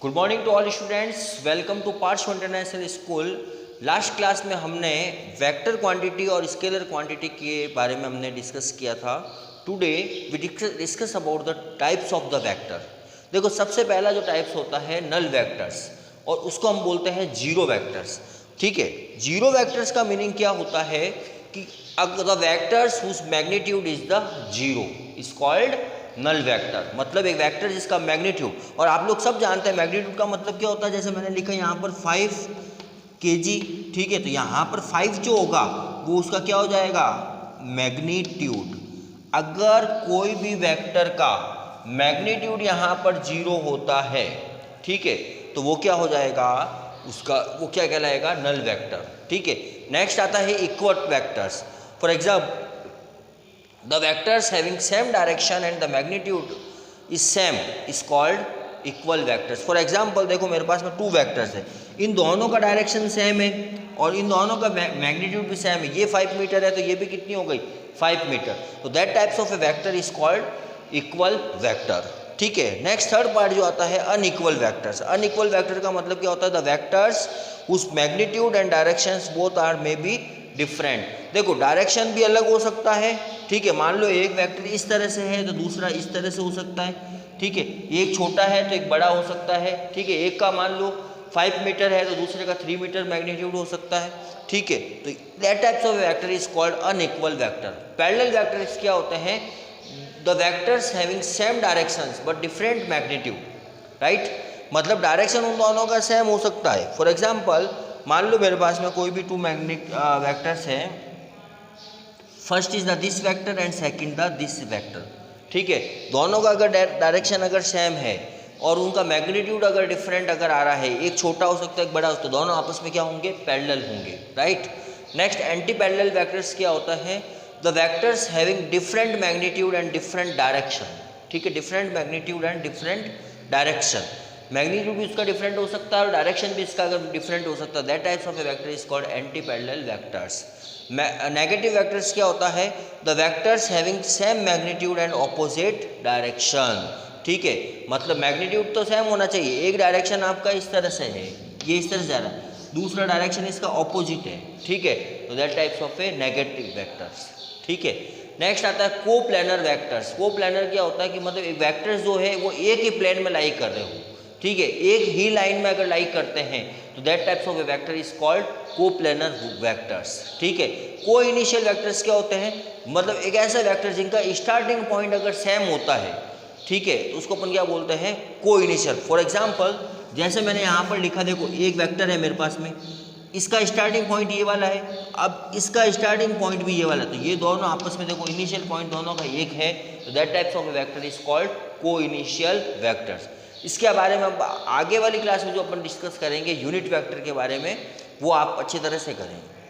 Good morning to all students, welcome to Parts International School. Last class में हमने vector quantity और scalar quantity के बारे में हमने डिस्कस किया था। Today we discuss about the types of the vector. देखो, सबसे पहला जो टाइप्स होता है नल वेक्टर्स, और उसको हम बोलते हैं जीरो वेक्टर्स। ठीक है, जीरो वेक्टर्स का मीनिंग क्या होता है कि the vectors whose magnitude is the zero is called null vector. मतलब एक वेक्टर जिसका मैग्नीट्यूड, और आप लोग सब जानते हैं मैग्नीट्यूड का मतलब क्या होता है। जैसे मैंने लिखा यहाँ पर 5 kg, ठीक है, तो यहाँ पर 5 जो होगा वो उसका क्या हो जाएगा, मैग्नीट्यूड। अगर कोई भी वेक्टर का मैग्नीट्यूड यहाँ पर 0 होता है, ठीक है, तो वो क्या हो जाएगा, उसका वो क्या कहलाएगा, नल वेक्टर। ठीक है, नेक्स्ट आता है equal vectors. For example, the vectors having same direction and the magnitude is same is called equal vectors. For example, देखो मेरे पास में 2 वेक्टर्स है, इन दोनों का डायरेक्शन सेम है और इन दोनों का मैग्नीट्यूड भी सेम है। ये 5 मीटर है तो ये भी कितनी हो गई, 5 मीटर। तो that types of A vector is called equal vector. ठीक है, नेक्स्ट थर्ड पार्ट जो आता है अनइक्वल वेक्टर्स। अनइक्वल वेक्टर का मतलब क्या होता है, the vectors whose magnitude and directions both are may be different. देखो, डायरेक्शन भी अलग हो सकता है। ठीक है, मान लो एक वेक्टर इस तरह से है तो दूसरा इस तरह से हो सकता है। ठीक है, एक छोटा है तो एक बड़ा हो सकता है। ठीक है, एक का मान लो 5 मीटर है तो दूसरे का 3 मीटर मैग्नीट्यूड हो सकता है। ठीक है, तो that types of vector is called unequal vector. Parallel vectors क्या होते हैं, the vectors having same directions but different magnitude. Right, मतलब डायरेक्शन उन दोनों का सेम हो सकता है। फॉर एग्जाम्पल, मान लो मेरे पास में कोई भी 2 वेक्टर्स है, first is the this vector and second the this vector. ठीक है, दोनों का अगर डायरेक्शन अगर सेम है और उनका मैग्नीट्यूड अगर डिफरेंट अगर आ रहा है, एक छोटा हो सकता है एक बड़ा हो सकता है, तो दोनों आपस में क्या होंगे, पैरेलल होंगे। Right, next anti parallel vectors क्या होता है, the vectors having different magnitude and different direction. ठीक है, different magnitude and different direction, magnitude भी उसका डिफरेंट हो सकता है और डायरेक्शन भी इसका अगर डिफरेंट हो सकता है, that types of A vector is called anti parallel vectors. Negative vectors क्या होता है, the vectors having same magnitude and opposite direction. ठीक है, मतलब मैग्नीट्यूड तो सेम होना चाहिए, एक डायरेक्शन आपका इस तरह से है, ये इस तरह से जा रहा है, दूसरा डायरेक्शन इसका ऑपोजिट है। ठीक है, तो that types of A negative vectors. ठीक है, नेक्स्ट आता है को प्लेनर वेक्टर्स। को प्लेनर क्या होता है कि मतलब एक वेक्टर्स जो है वो एक ही प्लेन में लाई कर रहे हो। ठीक है, एक ही लाइन में अगर लाई करते हैं तो that types of A vector is called को प्लेनर वेक्टर्स। ठीक है, को इनिशियल वेक्टर्स क्या होते हैं, मतलब एक ऐसा वेक्टर जिनका स्टार्टिंग पॉइंट अगर सेम होता है, ठीक है, तो उसको अपन क्या बोलते हैं, को इनिशियल। फॉर एग्जाम्पल, जैसे मैंने यहाँ पर लिखा, देखो एक वेक्टर है मेरे पास में, इसका स्टार्टिंग पॉइंट ये वाला है, अब इसका स्टार्टिंग पॉइंट भी ये वाला, तो ये दोनों आपस में देखो इनिशियल पॉइंट दोनों का एक है, तो that types of A vector is called को इनिशियल वेक्टर्स। इसके बारे में आगे वाली क्लास में जो अपन डिस्कस करेंगे यूनिट वेक्टर के बारे में, वो आप अच्छी तरह से करेंगे।